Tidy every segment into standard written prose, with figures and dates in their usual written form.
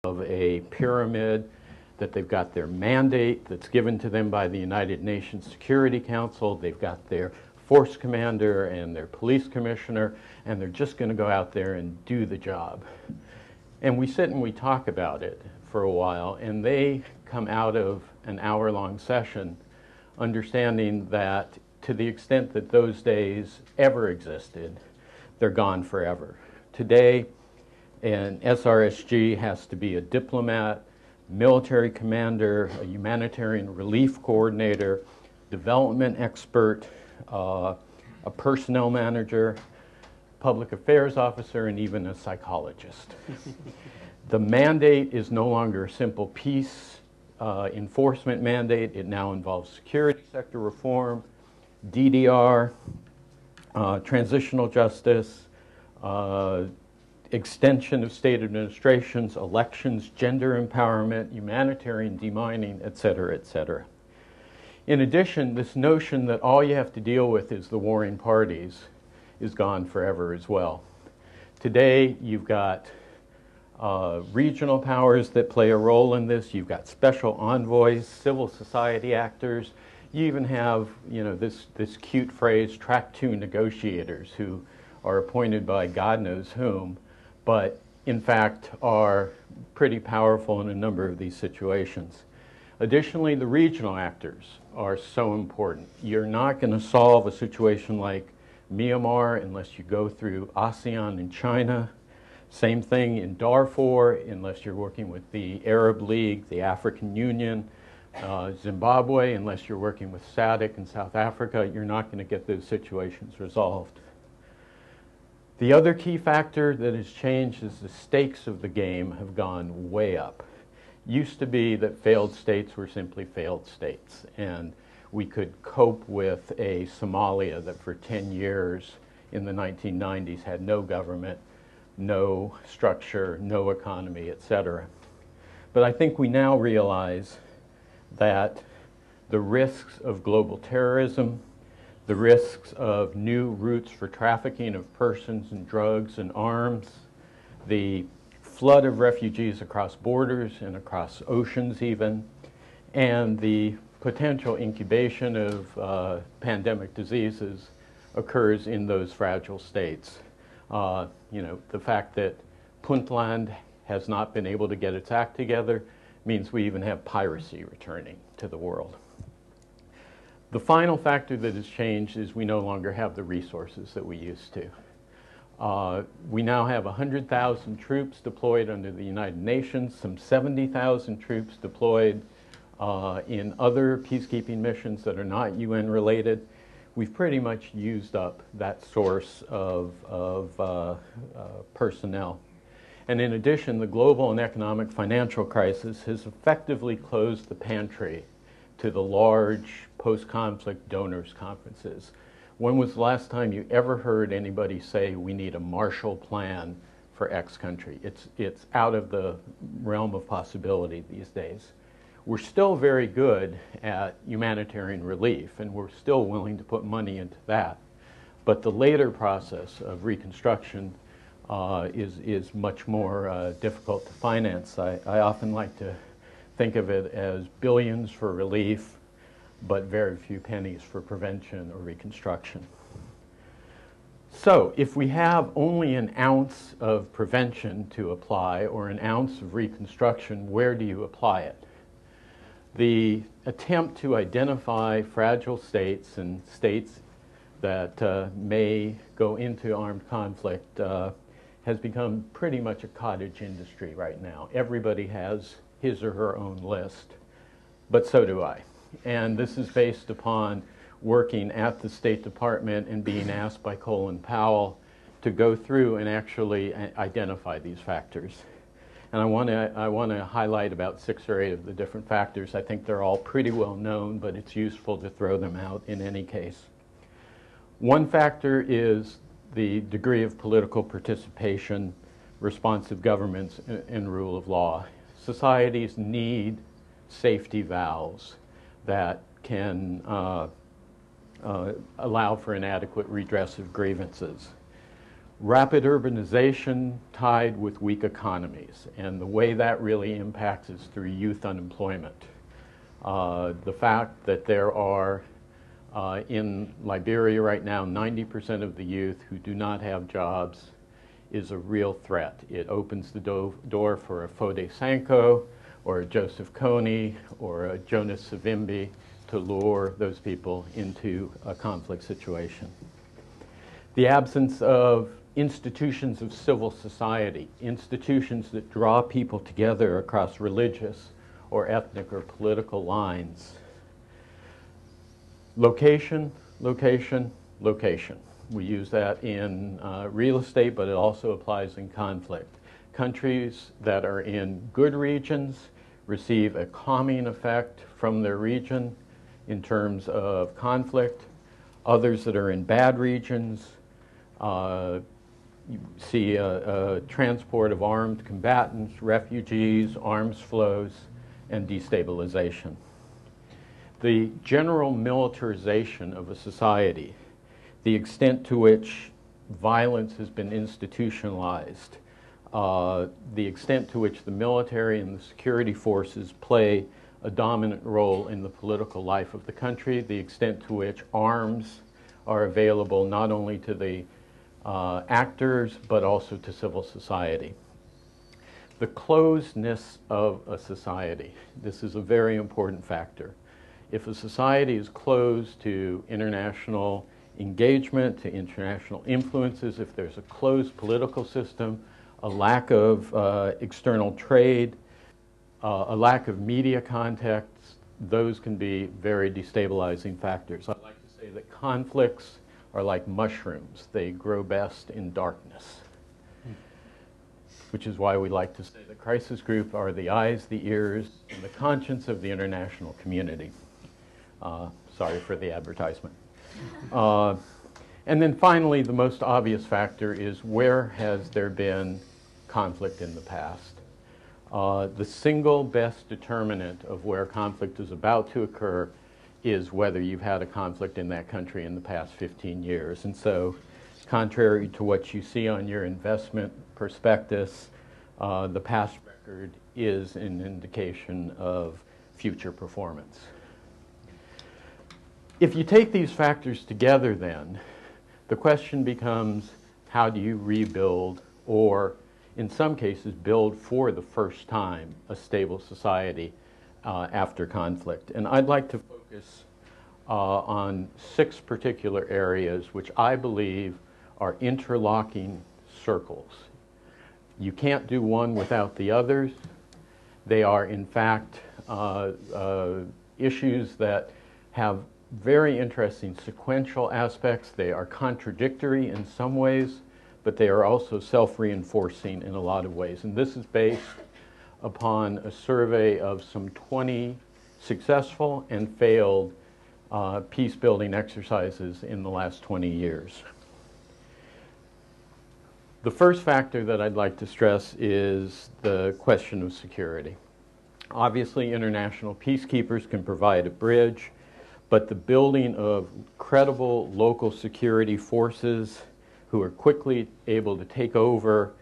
of a pyramid, that they've got their mandate that's given to them by the United Nations Security Council, they've got their force commander and their police commissioner, and they're just going to go out there and do the job. And we sit and we talk about it for a while, and they come out of an hour-long session understanding that to the extent that those days ever existed, they're gone forever. Today, an SRSG has to be a diplomat, military commander, a humanitarian relief coordinator, development expert, a personnel manager, public affairs officer, and even a psychologist. The mandate is no longer a simple peace enforcement mandate. It now involves security sector reform, DDR, transitional justice, extension of state administrations, elections, gender empowerment, humanitarian demining, et cetera, et cetera. In addition, this notion that all you have to deal with is the warring parties is gone forever as well. Today, you've got regional powers that play a role in this. You've got special envoys, civil society actors. You even have, this cute phrase, track 2 negotiators, who are appointed by God knows whom, but in fact are pretty powerful in a number of these situations. Additionally, the regional actors are so important. You're not going to solve a situation like Myanmar unless you go through ASEAN and China. Same thing in Darfur unless you're working with the Arab League, the African Union, Zimbabwe, unless you're working with SADC in South Africa. You're not going to get those situations resolved. The other key factor that has changed is the stakes of the game have gone way up. Used to be that failed states were simply failed states, and we could cope with a Somalia that for 10 years in the 1990s had no government, no structure, no economy, etc. But I think we now realize that the risks of global terrorism, the risks of new routes for trafficking of persons and drugs and arms, the flood of refugees across borders and across oceans even, and the potential incubation of pandemic diseases occurs in those fragile states. The fact that Puntland has not been able to get its act together means we even have piracy returning to the world. The final factor that has changed is we no longer have the resources that we used to. We now have 100,000 troops deployed under the United Nations, some 70,000 troops deployed in other peacekeeping missions that are not UN related. We've pretty much used up that source of personnel. And in addition, the global and economic financial crisis has effectively closed the pantry to the large post-conflict donors conferences. When was the last time you ever heard anybody say we need a Marshall Plan for X country? It's out of the realm of possibility these days. We're still very good at humanitarian relief, and we're still willing to put money into that. But the later process of reconstruction is much more difficult to finance. I often like to think of it as billions for relief, but very few pennies for prevention or reconstruction. So if we have only an ounce of prevention to apply or an ounce of reconstruction, where do you apply it? The attempt to identify fragile states and states that may go into armed conflict has become pretty much a cottage industry right now. Everybody has his or her own list, but so do I. And this is based upon working at the State Department and being asked by Colin Powell to go through and actually identify these factors. And I want to highlight about 6 or 8 of the different factors. I think they're all pretty well known, but it's useful to throw them out in any case. One factor is the degree of political participation, responsive governments, and rule of law. Societies need safety valves that can allow for an adequate redress of grievances. Rapid urbanization tied with weak economies, and the way that really impacts is through youth unemployment. The fact that there are in Liberia right now 90% of the youth who do not have jobs is a real threat. It opens the door for a Fode Sanko or a Joseph Kony or a Jonas Savimbi to lure those people into a conflict situation. The absence of institutions of civil society, institutions that draw people together across religious or ethnic or political lines. Location, location, location. We use that in real estate, but it also applies in conflict. Countries that are in good regions receive a calming effect from their region in terms of conflict. Others that are in bad regions you see a transport of armed combatants, refugees, arms flows, and destabilization. The general militarization of a society, the extent to which violence has been institutionalized, the extent to which the military and the security forces play a dominant role in the political life of the country, the extent to which arms are available not only to the actors but also to civil society. The closedness of a society, this is a very important factor. If a society is closed to international engagement, to international influences, if there's a closed political system, a lack of external trade, a lack of media contacts, those can be very destabilizing factors. I like to say that conflicts are like mushrooms. They grow best in darkness, which is why we like to say the crisis group are the eyes, the ears, and the conscience of the international community. Sorry for the advertisement. And then finally, the most obvious factor is where has there been conflict in the past? The single best determinant of where conflict is about to occur is whether you've had a conflict in that country in the past 15 years. And so, contrary to what you see on your investment prospectus, the past record is an indication of future performance. If you take these factors together then, the question becomes, how do you rebuild or, in some cases, build for the first time a stable society after conflict? And I'd like to focus on 6 particular areas which I believe are interlocking circles. You can't do one without the others. They are, in fact, issues that have very interesting sequential aspects. They are contradictory in some ways, but they are also self-reinforcing in a lot of ways. And this is based upon a survey of some 20 successful and failed peace-building exercises in the last 20 years. The first factor that I'd like to stress is the question of security. Obviously, international peacekeepers can provide a bridge, but the building of credible local security forces who are quickly able to take over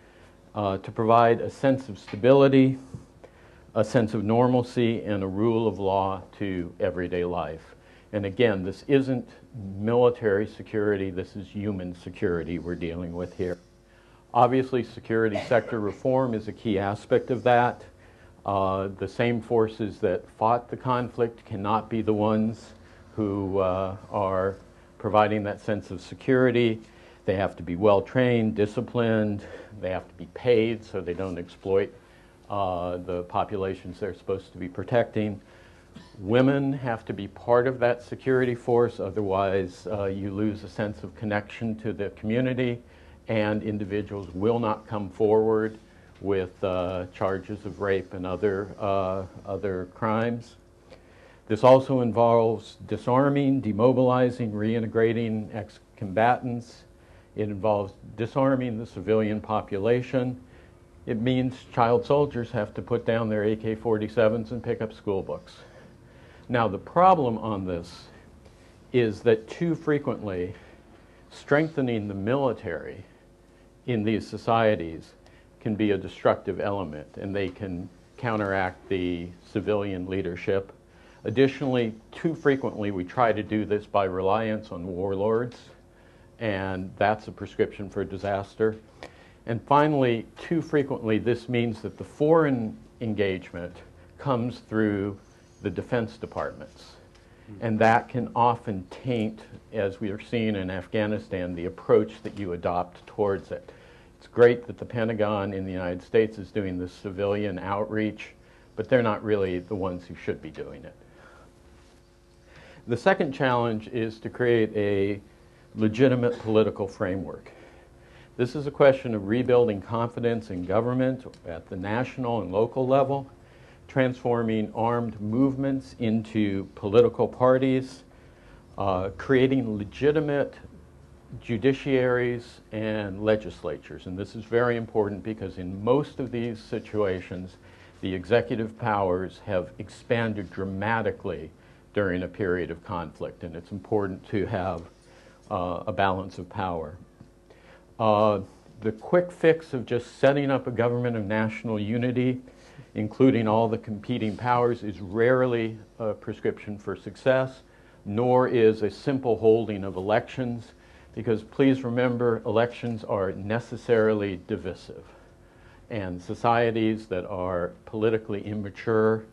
to provide a sense of stability, a sense of normalcy, and a rule of law to everyday life. And again, this isn't military security, this is human security we're dealing with here. Obviously, security sector reform is a key aspect of that. The same forces that fought the conflict cannot be the ones who are providing that sense of security. They have to be well-trained, disciplined, they have to be paid so they don't exploit the populations they're supposed to be protecting. Women have to be part of that security force, otherwise you lose a sense of connection to the community, and individuals will not come forward with charges of rape and other crimes. This also involves disarming, demobilizing, reintegrating ex-combatants. It involves disarming the civilian population. It means child soldiers have to put down their AK-47s and pick up school books. Now, the problem on this is that too frequently, strengthening the military in these societies can be a destructive element, and they can counteract the civilian leadership. Additionally, too frequently we try to do this by reliance on warlords, and that's a prescription for disaster. And finally, too frequently this means that the foreign engagement comes through the defense departments. And that can often taint, as we are seeing in Afghanistan, the approach that you adopt towards it. It's great that the Pentagon in the United States is doing this civilian outreach, but they're not really the ones who should be doing it. The second challenge is to create a legitimate political framework. This is a question of rebuilding confidence in government at the national and local level, transforming armed movements into political parties, creating legitimate judiciaries and legislatures. And this is very important because in most of these situations, the executive powers have expanded dramatically during a period of conflict, and it's important to have a balance of power. The quick fix of just setting up a government of national unity, including all the competing powers, is rarely a prescription for success, nor is a simple holding of elections, because please remember, elections are necessarily divisive. And societies that are politically immature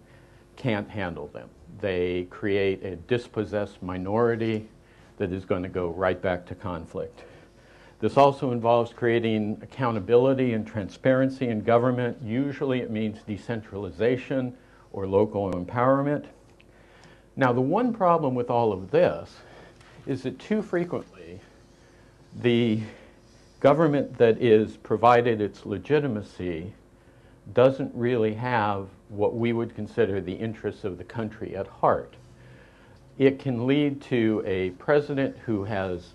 can't handle them. They create a dispossessed minority that is going to go right back to conflict. This also involves creating accountability and transparency in government. Usually it means decentralization or local empowerment. Now, the one problem with all of this is that too frequently the government that is provided its legitimacy doesn't really have what we would consider the interests of the country at heart. It can lead to a president who has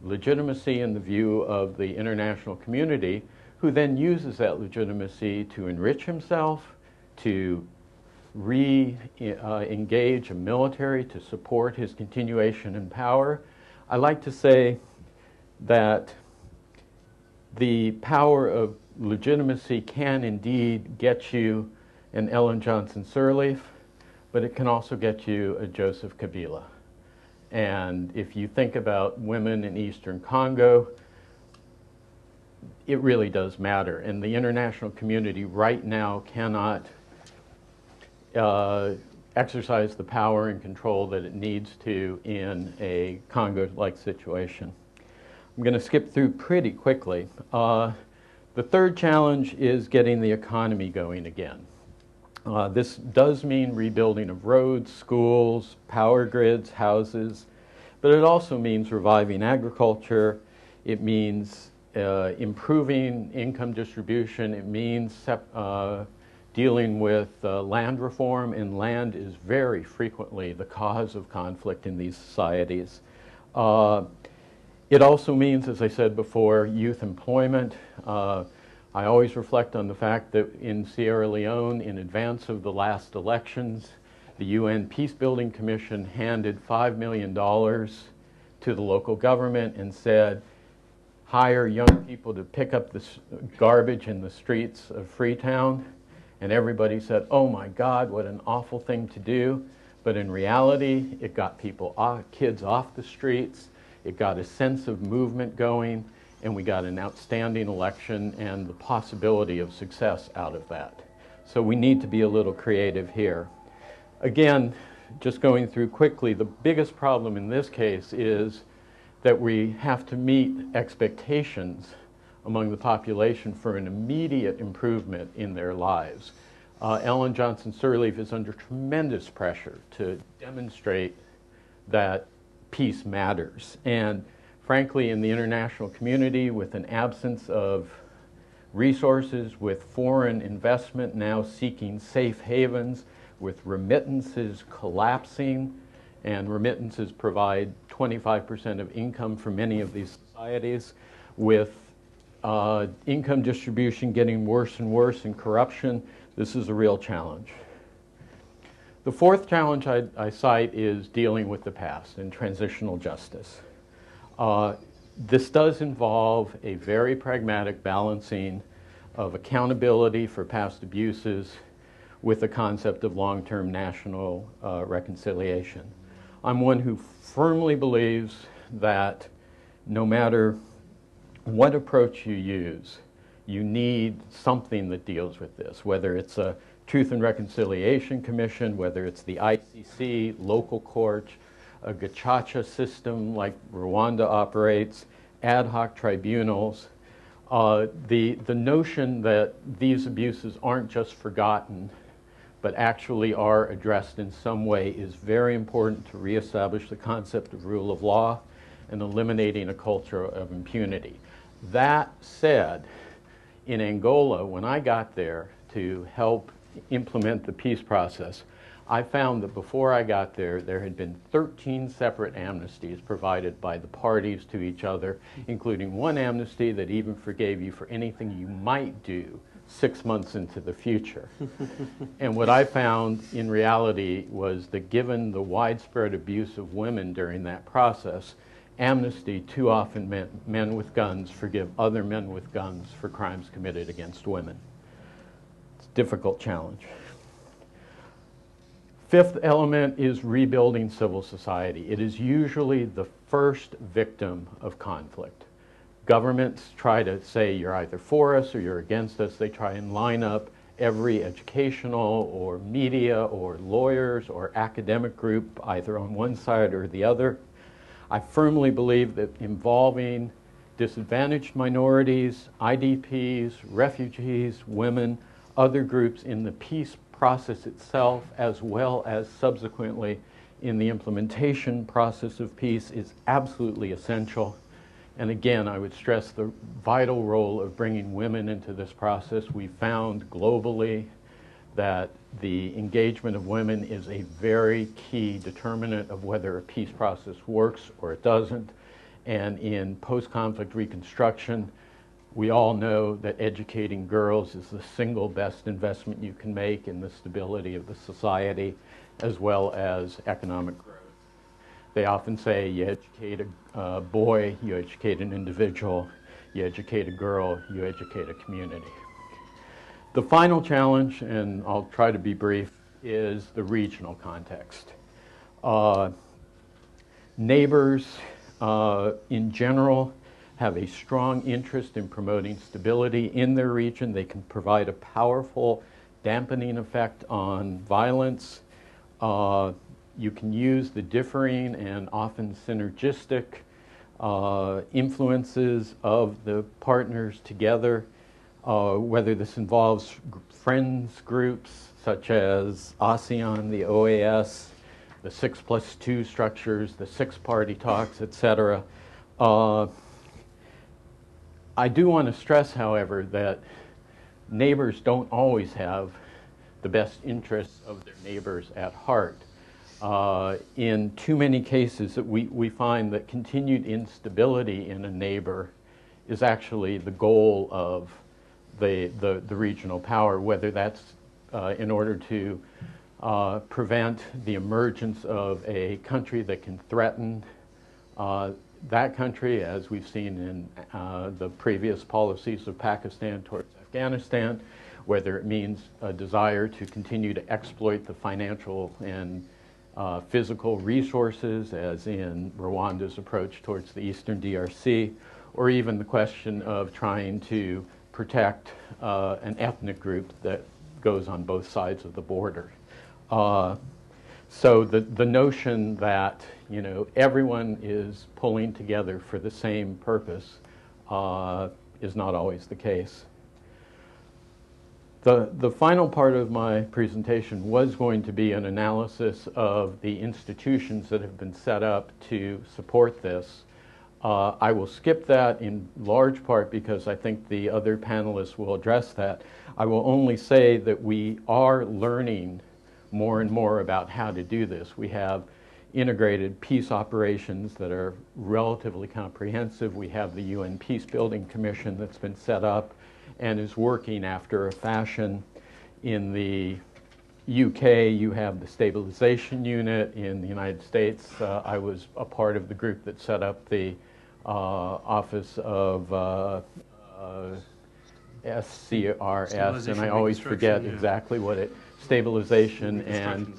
legitimacy in the view of the international community, who then uses that legitimacy to enrich himself, to re-engage a military to support his continuation in power. I like to say that the power of legitimacy can indeed get you an Ellen Johnson Sirleaf, but it can also get you a Joseph Kabila. And if you think about women in Eastern Congo, it really does matter. And the international community right now cannot exercise the power and control that it needs to in a Congo-like situation. I'm going to skip through pretty quickly. The third challenge is getting the economy going again. This does mean rebuilding of roads, schools, power grids, houses, but it also means reviving agriculture. It means improving income distribution. It means dealing with land reform, and land is very frequently the cause of conflict in these societies. It also means, as I said before, youth employment. I always reflect on the fact that in Sierra Leone, in advance of the last elections, the UN Peacebuilding Commission handed $5 million to the local government and said, hire young people to pick up the garbage in the streets of Freetown. And everybody said, oh my God, what an awful thing to do. But in reality, it got kids off the streets, it got a sense of movement going, and we got an outstanding election and the possibility of success out of that. So we need to be a little creative here. Again, just going through quickly, the biggest problem in this case is that we have to meet expectations among the population for an immediate improvement in their lives. Ellen Johnson Sirleaf is under tremendous pressure to demonstrate that peace matters. And frankly, in the international community, with an absence of resources, with foreign investment now seeking safe havens, with remittances collapsing, and remittances provide 25% of income for many of these societies, with income distribution getting worse and worse and corruption, this is a real challenge. The fourth challenge I cite is dealing with the past and transitional justice. This does involve a very pragmatic balancing of accountability for past abuses with the concept of long-term national reconciliation. I'm one who firmly believes that no matter what approach you use, you need something that deals with this, whether it's a Truth and Reconciliation Commission, whether it's the ICC, local courts, a gacaca system like Rwanda operates, ad hoc tribunals. The notion that these abuses aren't just forgotten, but actually are addressed in some way is very important to reestablish the concept of rule of law and eliminating a culture of impunity. That said, in Angola, when I got there to help implement the peace process, I found that before I got there, there had been 13 separate amnesties provided by the parties to each other, including one amnesty that even forgave you for anything you might do 6 months into the future. And what I found in reality was that given the widespread abuse of women during that process, amnesty too often meant men with guns forgive other men with guns for crimes committed against women. It's a difficult challenge. Fifth element is rebuilding civil society. It is usually the first victim of conflict. Governments try to say you're either for us or you're against us. They try and line up every educational or media or lawyers or academic group either on one side or the other. I firmly believe that involving disadvantaged minorities, IDPs, refugees, women, other groups in the peace process itself, as well as subsequently in the implementation process of peace, is absolutely essential. And again, I would stress the vital role of bringing women into this process. We found globally that the engagement of women is a very key determinant of whether a peace process works or it doesn't. And in post-conflict reconstruction, we all know that educating girls is the single best investment you can make in the stability of the society, as well as economic growth. They often say you educate a boy, you educate an individual, you educate a girl, you educate a community. The final challenge, and I'll try to be brief, is the regional context. Neighbors in general have a strong interest in promoting stability in their region. They can provide a powerful dampening effect on violence. You can use the differing and often synergistic influences of the partners together, whether this involves friends groups such as ASEAN, the OAS, the 6+2 structures, the six-party talks, etc. I do want to stress, however, that neighbors don't always have the best interests of their neighbors at heart. In too many cases, we find that continued instability in a neighbor is actually the goal of the regional power, whether that's in order to prevent the emergence of a country that can threaten that country, as we've seen in the previous policies of Pakistan towards Afghanistan, whether it means a desire to continue to exploit the financial and physical resources, as in Rwanda's approach towards the eastern DRC, or even the question of trying to protect an ethnic group that goes on both sides of the border. So the notion that everyone is pulling together for the same purpose is not always the case. The final part of my presentation was going to be an analysis of the institutions that have been set up to support this. I will skip that in large part because I think the other panelists will address that. I will only say that we are learning more and more about how to do this. We have integrated peace operations that are relatively comprehensive. We have the UN Peace Building Commission that's been set up and is working after a fashion. In the UK, you have the stabilisation unit. In the United States, I was a part of the group that set up the Office of SCRS, and I always forget exactly what it, stabilization and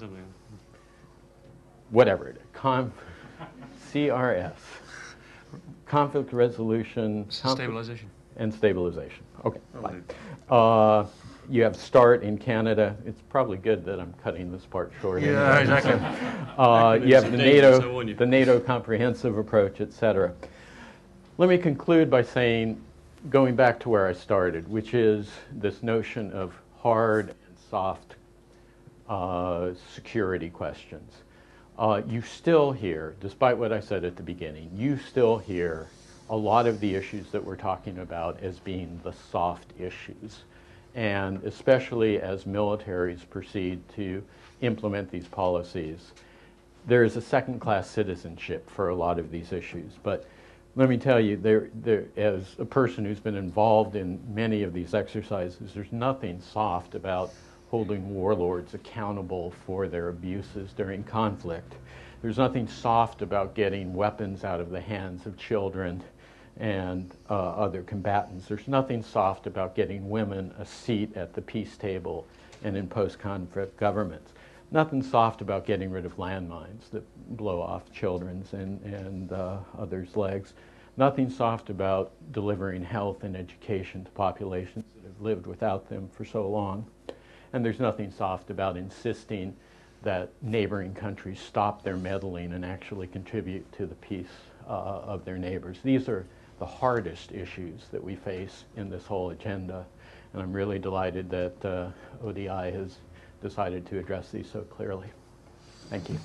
whatever it is, CRS, conflict resolution, stabilization. And stabilization. Okay, fine. You have START in Canada. It's probably good that I'm cutting this part short. Yeah, anyway. exactly. You have the NATO comprehensive approach, etc. Let me conclude by saying, going back to where I started, which is this notion of hard and soft security questions. You still hear, despite what I said at the beginning, you still hear a lot of the issues that we're talking about as being the soft issues. And especially as militaries proceed to implement these policies, there is a second-class citizenship for a lot of these issues. But let me tell you, as a person who's been involved in many of these exercises, there's nothing soft about holding warlords accountable for their abuses during conflict. There's nothing soft about getting weapons out of the hands of children and other combatants. There's nothing soft about getting women a seat at the peace table and in post-conflict governments. Nothing soft about getting rid of landmines that blow off children's and others' legs. Nothing soft about delivering health and education to populations that have lived without them for so long. And there's nothing soft about insisting that neighboring countries stop their meddling and actually contribute to the peace of their neighbors. These are the hardest issues that we face in this whole agenda. And I'm really delighted that ODI has decided to address these so clearly. Thank you.